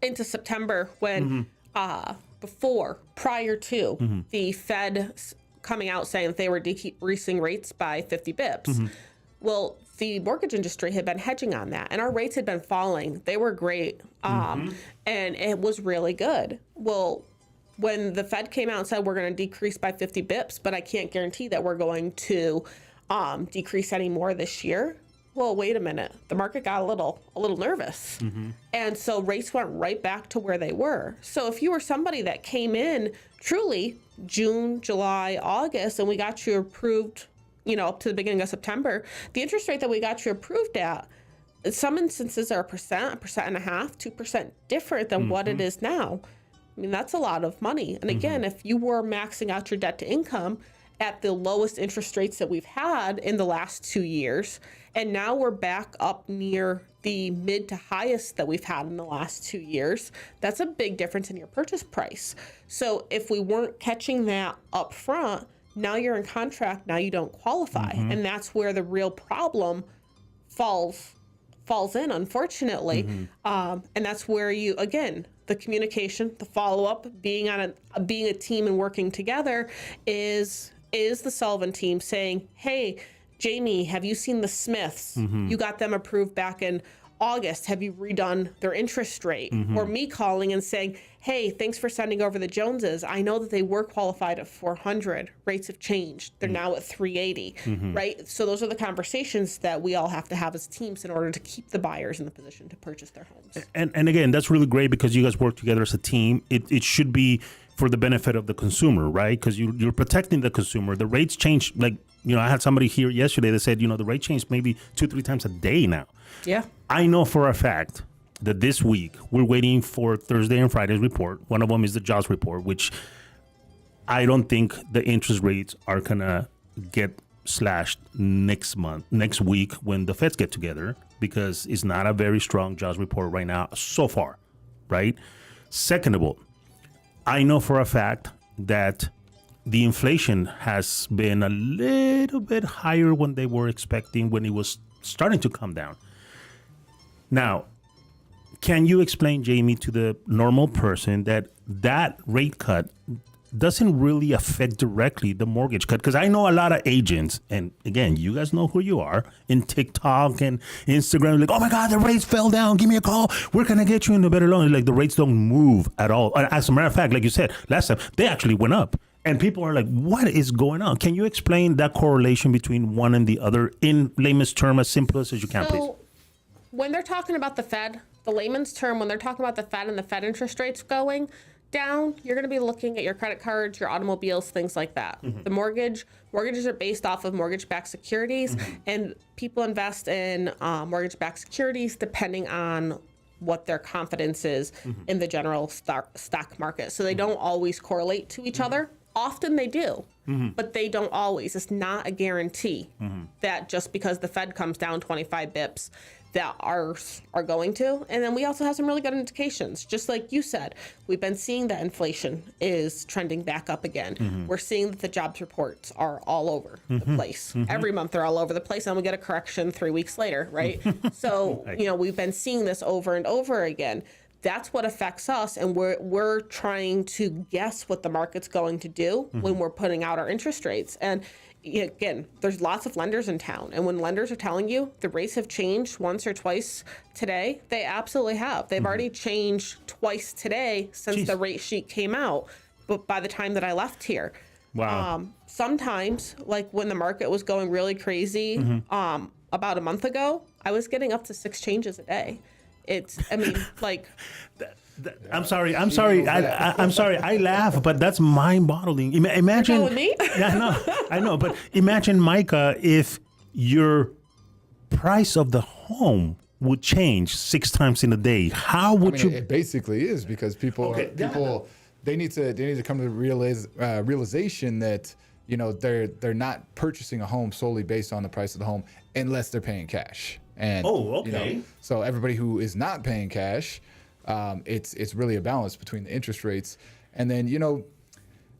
into September when prior to the Fed coming out saying that they were decreasing rates by 50 bips, well, the mortgage industry had been hedging on that, and our rates had been falling. They were great, and it was really good. Well, when the Fed came out and said we're going to decrease by 50 bips, but I can't guarantee that we're going to decrease any more this year. Well, wait a minute. The market got a little nervous. And so rates went right back to where they were. So if you were somebody that came in truly June, July, August, and we got you approved, up to the beginning of September, the interest rate that we got you approved at, in some instances are 1%, 1.5%, 2% different than what it is now. I mean, that's a lot of money. And again, if you were maxing out your debt to income at the lowest interest rates that we've had in the last 2 years, and now we're back up near the mid to highest that we've had in the last 2 years, that's a big difference in your purchase price. So if we weren't catching that up front, now you're in contract, now you don't qualify. And that's where the real problem falls in, unfortunately. And that's where you, again, the communication, the follow-up, being a team and working together is the Sullivan team saying, hey, Jamie, have you seen the Smiths? You got them approved back in August. Have you redone their interest rate? Or me calling and saying, hey, thanks for sending over the Joneses. I know that they were qualified at 400. Rates have changed. They're now at 380, right? So those are the conversations that we all have to have as teams in order to keep the buyers in the position to purchase their homes. And again, that's really great because you guys work together as a team. It should be for the benefit of the consumer, right? Because you're protecting the consumer. The rates change, like, I had somebody here yesterday that said, the rate changed maybe 2-3 times a day now. Yeah. I know for a fact that this week we're waiting for Thursday and Friday's report. One of them is the jobs report, which I don't think the interest rates are going to get slashed next week when the Feds get together, because it's not a very strong jobs report right now so far, right? Second of all, I know for a fact that the inflation has been a little bit higher than they were expecting when it was starting to come down. Now, can you explain, Jamie, to the normal person that rate cut doesn't really affect directly the mortgage cut? Because I know a lot of agents, and again, you guys know who you are, in TikTok and Instagram, like, oh my God, the rates fell down. Give me a call. We're going to get you into a better loan. Like, the rates don't move at all. As a matter of fact, like you said, last time, they actually went up. And people are like, what is going on? Can you explain that correlation between one and the other in layman's term, as simple as you can, please? when they're talking about the Fed, the layman's term, when they're talking about the Fed and the Fed interest rates going down, you're going to be looking at your credit cards, your automobiles, things like that. The mortgages are based off of mortgage-backed securities, and people invest in mortgage-backed securities depending on what their confidence is in the general stock market. So they don't always correlate to each other. Often they do, but they don't always. It's not a guarantee that just because the Fed comes down 25 bips, that ours are going to. And then we also have some really good indications. Just like you said, we've been seeing that inflation is trending back up again. We're seeing that the jobs reports are all over the place. Every month they're all over the place, and we get a correction 3 weeks later, right? So, you know, we've been seeing this over and over again. That's what affects us, and we're trying to guess what the market's going to do when we're putting out our interest rates. And again, there's lots of lenders in town, and when lenders are telling you the rates have changed once or twice today, they absolutely have. They've already changed twice today since the rate sheet came out, but by the time that I left here. Wow. Sometimes, like when the market was going really crazy about a month ago, I was getting up to 6 changes a day. I'm sorry. I'm sorry. I laugh, but that's mind-boggling. Imagine. You're with me? Yeah, I know. But imagine, Micah, if your price of the home would change 6 times in a day. How would you? It basically is, because people they need to come to the realization that, you know, they're not purchasing a home solely based on the price of the home unless they're paying cash. And you know, so everybody who is not paying cash, it's really a balance between the interest rates. And then, you know,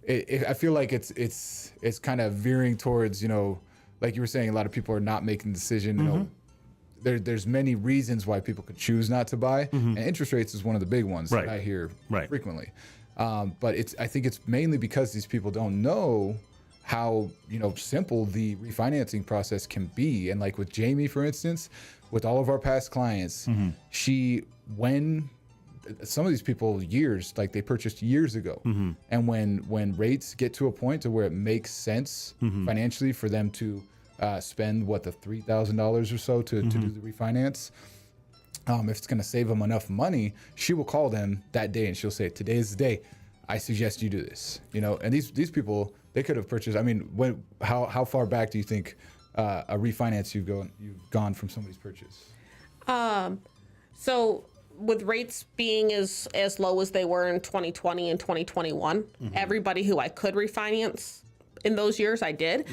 I feel like it's kind of veering towards, you know, like you were saying, a lot of people are not making the decision. You know, there's many reasons why people could choose not to buy, and interest rates is one of the big ones that I hear frequently. But I think it's mainly because these people don't know how, you know, simple the refinancing process can be. And like with Jamie, for instance, with all of our past clients, when some of these people they purchased years ago, and when rates get to a point to where it makes sense financially for them to spend the $3,000 or so to do the refinance, if it's going to save them enough money, she will call them that day and she'll say, "Today is the day. I suggest you do this." You know, and these people, they could have purchased. I mean, how far back do you think a refinance you've gone from somebody's purchase? So with rates being as low as they were in 2020 and 2021, everybody who I could refinance in those years, I did.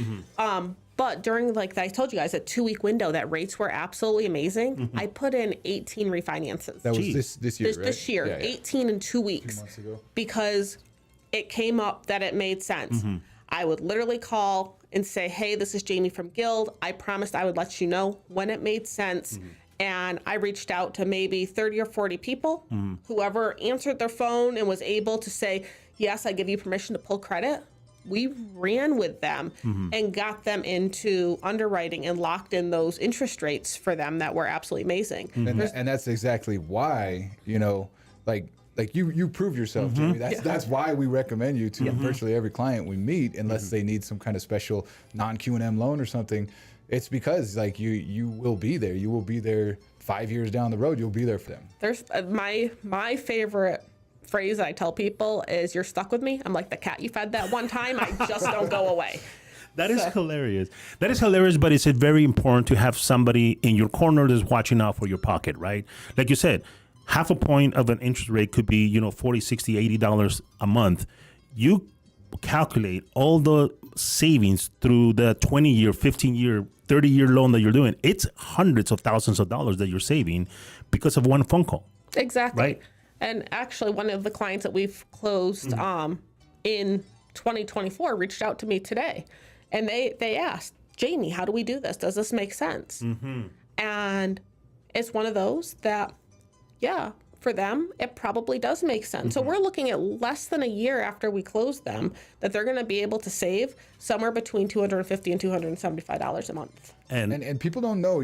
But during, like I told you guys, a 2-week window that rates were absolutely amazing, I put in 18 refinances. That was this year, right? This year, Yeah. 18 in 2 weeks. 2 months ago. Because it came up that it made sense. I would literally call and say, "Hey, this is Jamie from Guild. I promised I would let you know when it made sense." And I reached out to maybe 30 or 40 people. Whoever answered their phone and was able to say, "Yes, I give you permission to pull credit," we ran with them and got them into underwriting and locked in those interest rates for them that were absolutely amazing. And that's exactly why, you know, like you prove yourself, Jamie. That's why we recommend you to virtually every client we meet, unless they need some kind of special non-Q&M loan or something. It's because like you will be there. You will be there 5 years down the road. You'll be there for them. There's my favorite phrase I tell people is, "You're stuck with me. I'm like the cat you fed that one time. I just don't go away." That is hilarious. That is hilarious, but it's very important to have somebody in your corner that's watching out for your pocket, right? Like you said, half a point of an interest rate could be, you know, $40, $60, $80 a month. You calculate all the savings through the 20-year, 15-year, 30-year loan that you're doing. It's hundreds of thousands of dollars that you're saving because of one phone call. Exactly. Right? And actually, one of the clients that we've closed in 2024 reached out to me today, and they asked, "Jamie, how do we do this? Does this make sense?" And it's one of those that, yeah, for them, it probably does make sense. So we're looking at less than a year after we close them that they're going to be able to save somewhere between $250 and $275 a month. And people don't know,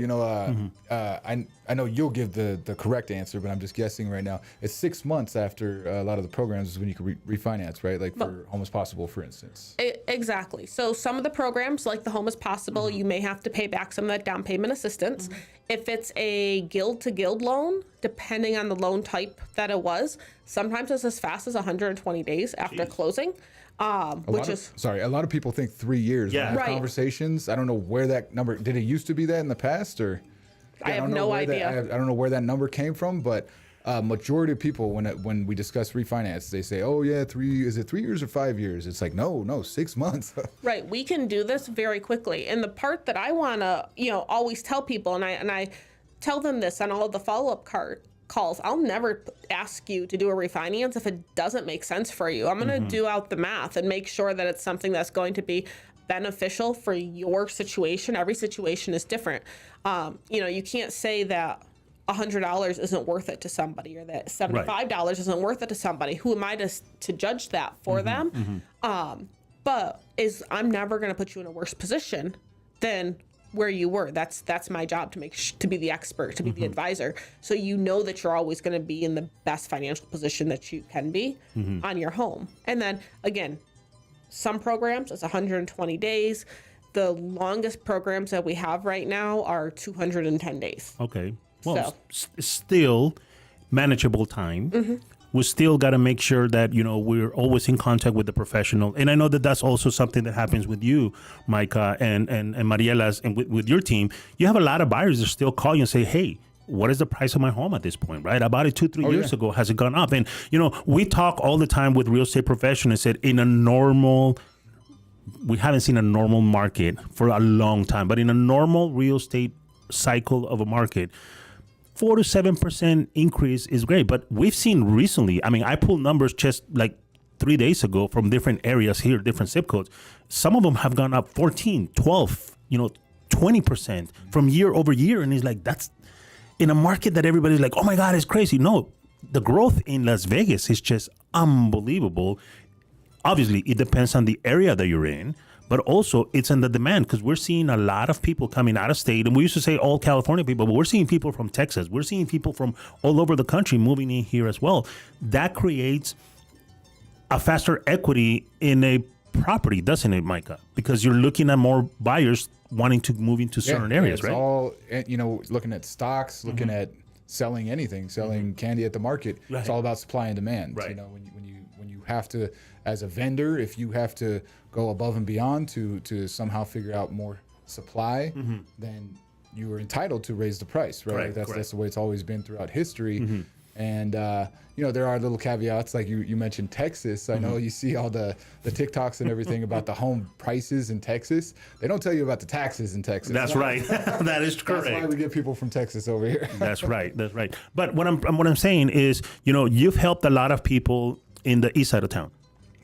I know you'll give the correct answer, but I'm just guessing right now. It's 6 months after a lot of the programs is when you can refinance, right? Like for Home is Possible, for instance. Exactly. So some of the programs, like the Home is Possible, you may have to pay back some of that down payment assistance. If it's a guild-to-guild loan, depending on the loan type that it was, sometimes it's as fast as 120 days after closing. A lot of people think 3 years. Yeah. When I have conversations, I don't know where that number, did it used to be that in the past, or? I have no idea. I don't know where that number came from, but majority of people, when we discuss refinance, they say, oh yeah, is it 3 years or 5 years? It's like, no, 6 months. Right. We can do this very quickly. And the part that I want to, always tell people, and I tell them this on all of the follow-up calls, I'll never ask you to do a refinance if it doesn't make sense for you. I'm going to do out the math and make sure that it's something that's going to be beneficial for your situation. Every situation is different. You can't say that $100 isn't worth it to somebody, or that $75 isn't worth it to somebody. Who am I to judge that for them? But I'm never going to put you in a worse position than where you were. That's my job, to be the expert, to be the advisor. So that you're always going to be in the best financial position that you can be on your home. And then again, some programs it's 120 days. The longest programs that we have right now are 210 days. Okay. Well, still manageable time. We still got to make sure that, we're always in contact with the professional. And I know that that's also something that happens with you, Micah, and Mariela's, and with your team. You have a lot of buyers that still call you and say, hey, what is the price of my home at this point, right? I bought it 2-3 years ago. Has it gone up? And, we talk all the time with real estate professionals that we haven't seen a normal market for a long time, but in a normal real estate cycle of a market, 4 to 7% increase is great. But we've seen recently, I pulled numbers just like 3 days ago from different areas here, different zip codes. Some of them have gone up 14, 12, 20% from year over year. And it's like, that's in a market that everybody's like, oh my God, it's crazy. No, the growth in Las Vegas is just unbelievable. Obviously, it depends on the area that you're in, but also it's in the demand, because we're seeing a lot of people coming out of state. And we used to say all California people, but we're seeing people from Texas. We're seeing people from all over the country moving in here as well. That creates a faster equity in a property, doesn't it, Micah? Because you're looking at more buyers wanting to move into certain areas, right? All, looking at stocks, looking at selling anything, selling candy at the market. Right. It's all about supply and demand. Right. When you have to, as a vendor, if you have to go above and beyond to somehow figure out more supply, then you are entitled to raise the price, right? That's the way it's always been throughout history. And there are little caveats, like you mentioned Texas. I know you see all the TikToks and everything about the home prices in Texas. They don't tell you about the taxes in Texas. That's right. That is correct. That's why we get people from Texas over here. That's right. But what I'm saying is, you've helped a lot of people in the east side of town.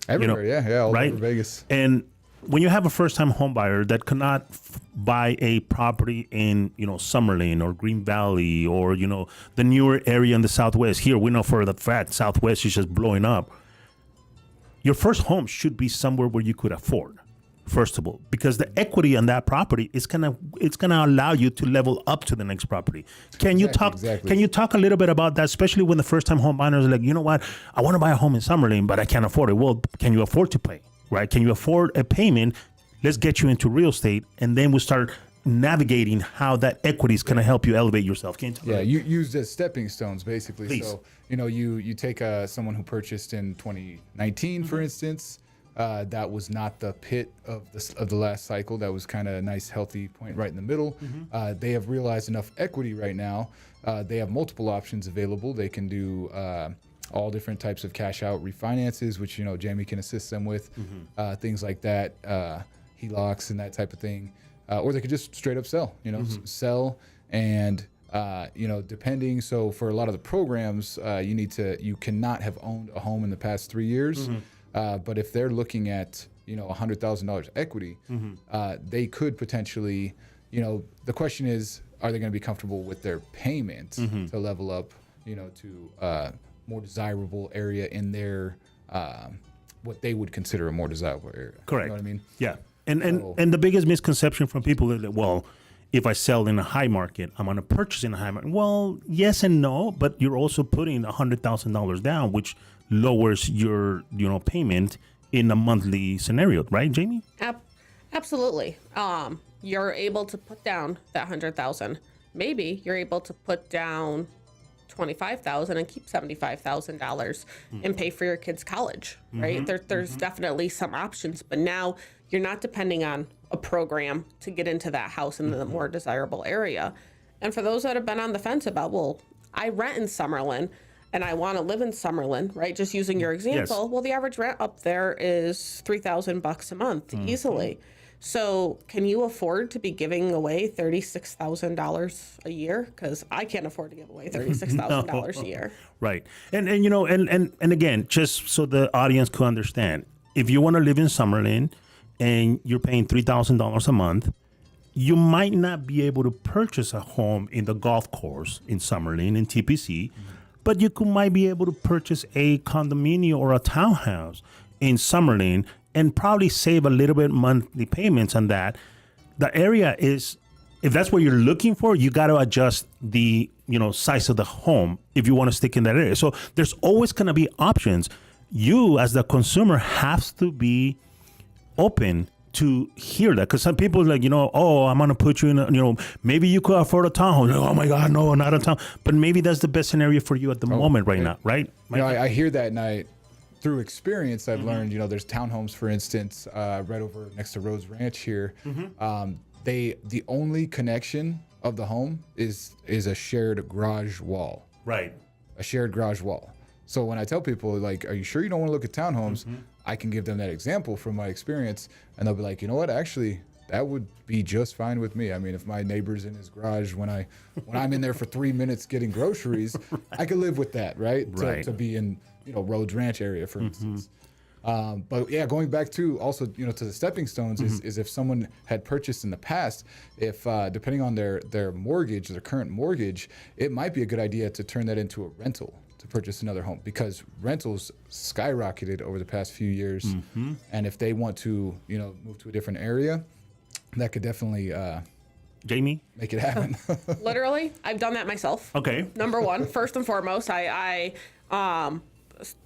Everywhere, all over Vegas. And when you have a first-time home buyer that cannot buy a property in, Summerlin or Green Valley or, the newer area in the Southwest, here we know for the fact Southwest is just blowing up. Your first home should be somewhere where you could afford, first of all, because the equity on that property it's gonna allow you to level up to the next property. Can you talk a little bit about that, especially when the first-time home buyers are like, you know what, I want to buy a home in Summerlin, but I can't afford it. Well, can you afford to pay? Right? Can you afford a payment? Let's get you into real estate, and then we'll start navigating how that equity is going to help you elevate yourself. Can you talk about you use as stepping stones, basically. Please. So, you take someone who purchased in 2019, for instance. That was not the pit of the last cycle. That was kind of a nice, healthy point right in the middle. They have realized enough equity right now. They have multiple options available. They can do all different types of cash out refinances, which Jamie can assist them with, things like that, HELOCs and that type of thing, or they could just straight up sell. Sell and depending. So for a lot of the programs, you cannot have owned a home in the past 3 years, but if they're looking at $100,000 equity, they could potentially. The question is, are they going to be comfortable with their payment to level up? To more desirable area in their what they would consider a more desirable area. Correct. You know what I mean? Yeah. And the biggest misconception from people is that, well, if I sell in a high market, I'm going to purchase in a high market. Well, yes and no, but you're also putting $100,000 down, which lowers your payment in a monthly scenario, right, Jamie? Absolutely. You're able to put down that 100,000. Maybe you're able to put down 25,000 and keep $75,000 and pay for your kids' college, right? There's definitely some options, but now you're not depending on a program to get into that house in the more desirable area. And for those that have been on the fence about, well, I rent in Summerlin and I want to live in Summerlin, right? Just using your example, well, the average rent up there is $3,000 a month easily. So can you afford to be giving away $36,000 a year? Because I can't afford to give away $36,000 a year. Right. And again, just so the audience could understand, if you want to live in Summerlin and you're paying $3,000 a month, you might not be able to purchase a home in the golf course in Summerlin in TPC, but you might be able to purchase a condominium or a townhouse in Summerlin and probably save a little bit monthly payments on that. The area is, if that's what you're looking for, you got to adjust the size of the home if you want to stick in that area. So there's always going to be options. You as the consumer have to be open to hear that, because some people are like, oh, I'm going to put you in, maybe you could afford a townhome. Like, oh my God, no, not a town. But maybe that's the best scenario for you at the moment right now, right? I hear that, and through experience, I've learned, there's townhomes, for instance, right over next to Rose Ranch here. The only connection of the home is a shared garage wall. Right. A shared garage wall. So when I tell people, like, are you sure you don't want to look at townhomes? I can give them that example from my experience, and they'll be like, you know what, actually, that would be just fine with me. I mean, if my neighbor's in his garage when I'm in there for 3 minutes getting groceries, I could live with that, right? To be in, Rhodes Ranch area, for instance. But yeah, going back to also, to the stepping stones is if someone had purchased in the past, if depending on their mortgage, their current mortgage, it might be a good idea to turn that into a rental to purchase another home, because rentals skyrocketed over the past few years. And if they want to, move to a different area, that could definitely Jamie, make it happen. Literally, I've done that myself. Okay. Number one, first and foremost, I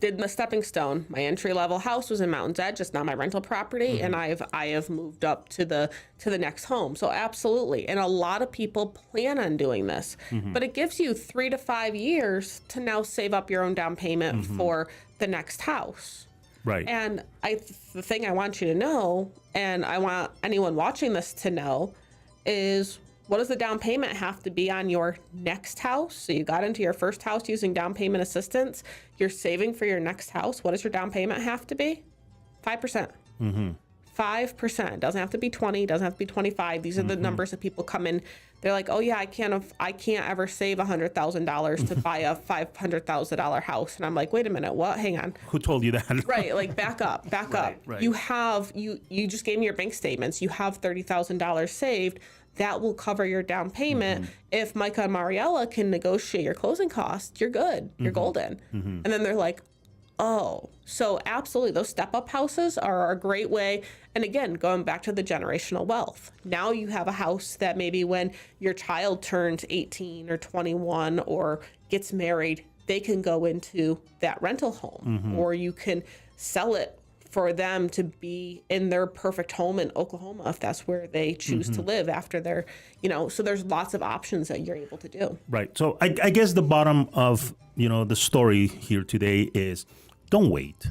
did the stepping stone. My entry level house was in Mountain's Edge. It's not my rental property, and I have moved up to the next home. So absolutely, and a lot of people plan on doing this, but it gives you 3 to 5 years to now save up your own down payment for the next house. Right. And the thing I want you to know, and I want anyone watching this to know, is what does the down payment have to be on your next house? So you got into your first house using down payment assistance. You're saving for your next house. What does your down payment have to be? 5%. 5%. It doesn't have to be 20. It doesn't have to be 25. These are the numbers that people come in. They're like, oh yeah, I can't ever save $100,000 to buy a $500,000 house. And I'm like, wait a minute, what? Hang on. Who told you that? Right. Like back up. Right. You just gave me your bank statements. You have $30,000 saved. That will cover your down payment. If Micah and Mariella can negotiate your closing costs, you're good. You're golden. And then they're like, oh, so absolutely. Those step-up houses are a great way. And again, going back to the generational wealth. Now you have a house that maybe when your child turns 18 or 21 or gets married, they can go into that rental home, or you can sell it for them to be in their perfect home in Oklahoma if that's where they choose to live after their, so there's lots of options that you're able to do. Right. So I guess the bottom of, the story here today is don't wait.